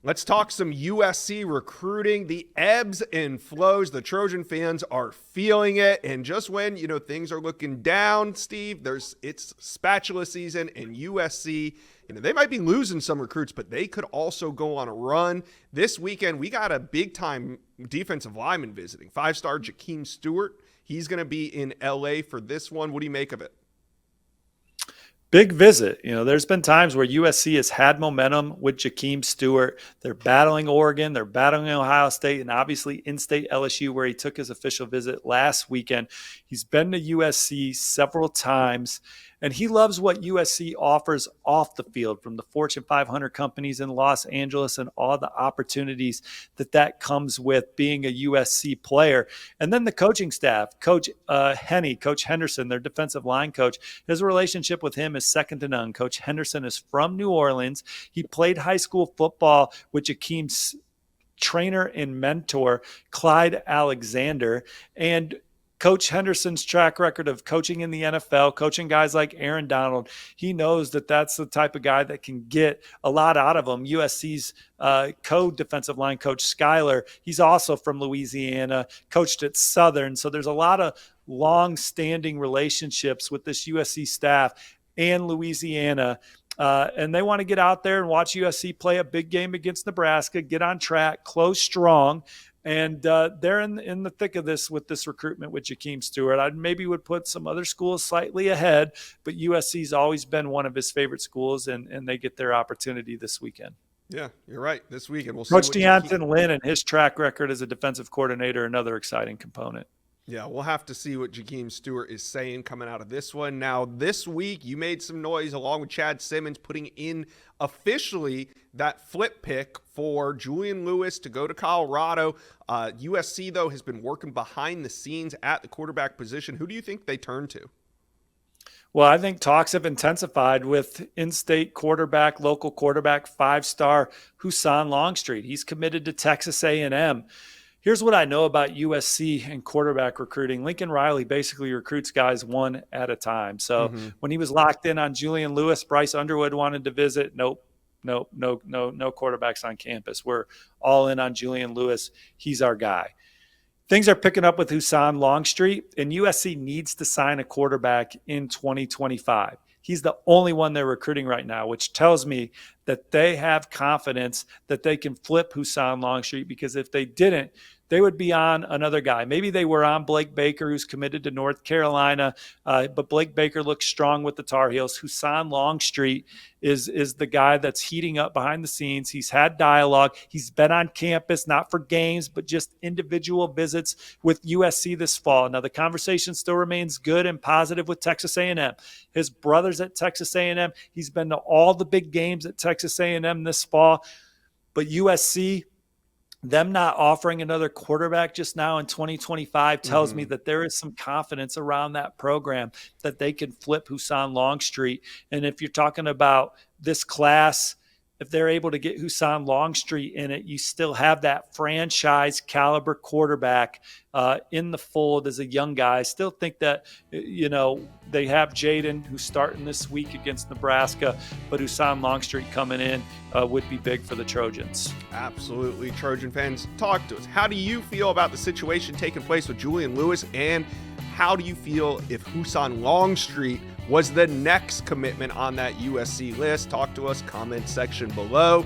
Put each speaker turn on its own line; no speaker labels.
Let's talk some USC recruiting. The ebbs and flows. The Trojan fans are feeling it. And just when, things are looking down, Steve, it's spatula season, and USC, they might be losing some recruits, but they could also go on a run. This weekend, we got a big-time defensive lineman visiting. 5-star Jakeem Stewart. He's going to be in LA for this one. What do you make of it?
Big visit. There's been times where USC has had momentum with Jakeem Stewart. They're battling Oregon, they're battling Ohio State, and obviously in-state LSU, where he took his official visit last weekend. He's been to USC several times, and he loves what USC offers off the field, from the Fortune 500 companies in Los Angeles and all the opportunities that comes with being a USC player. And then the coaching staff, Coach Henderson, their defensive line coach, his relationship with him is second to none. Coach Henderson is from New Orleans. He played high school football with Jakeem's trainer and mentor, Clyde Alexander. And Coach Henderson's track record of coaching in the NFL, coaching guys like Aaron Donald, he knows that that's the type of guy that can get a lot out of him. USC's co-defensive line coach, Skyler, he's also from Louisiana, coached at Southern. So there's a lot of long-standing relationships with this USC staff and Louisiana. And they want to get out there and watch USC play a big game against Nebraska, get on track, close strong. And they're in the thick of this with this recruitment with Jakeem Stewart. I maybe would put some other schools slightly ahead, but USC's always been one of his favorite schools, and they get their opportunity this weekend.
Yeah, you're right. This weekend we'll see.
Coach Deonton Lynn and his track record as a defensive coordinator, another exciting component.
Yeah, we'll have to see what Jakeem Stewart is saying coming out of this one. Now, this week, you made some noise along with Chad Simmons putting in officially that flip pick for Julian Lewis to go to Colorado. USC, though, has been working behind the scenes at the quarterback position. Who do you think they turn to?
Well, I think talks have intensified with in-state quarterback, local quarterback, 5-star Husan Longstreet. He's committed to Texas A&M. Here's what I know about USC and quarterback recruiting. Lincoln Riley basically recruits guys one at a time. So when he was locked in on Julian Lewis, Bryce Underwood wanted to visit. No quarterbacks on campus. We're all in on Julian Lewis. He's our guy. Things are picking up with Husan Longstreet, and USC needs to sign a quarterback in 2025. He's the only one they're recruiting right now, which tells me that they have confidence that they can flip Husan Longstreet, because if they didn't, they would be on another guy. Maybe they were on Blake Baker, who's committed to North Carolina, but Blake Baker looks strong with the Tar Heels. Husan Longstreet is the guy that's heating up behind the scenes. He's had dialogue. He's been on campus, not for games, but just individual visits with USC this fall. Now, the conversation still remains good and positive with Texas A&M. His brother's at Texas A&M. He's been to all the big games at Texas A&M this fall. But USC, them not offering another quarterback just now in 2025 tells me that there is some confidence around that program that they can flip Husan Longstreet. And if you're talking about this class, if they're able to get Husan Longstreet in it, you still have that franchise caliber quarterback in the fold as a young guy. I still think that, they have Jaden, who's starting this week against Nebraska, but Husan Longstreet coming in would be big for the Trojans.
Absolutely. Trojan fans, talk to us. How do you feel about the situation taking place with Julian Lewis, and how do you feel if Husan Longstreet was the next commitment on that USC list? Talk to us, comment section below.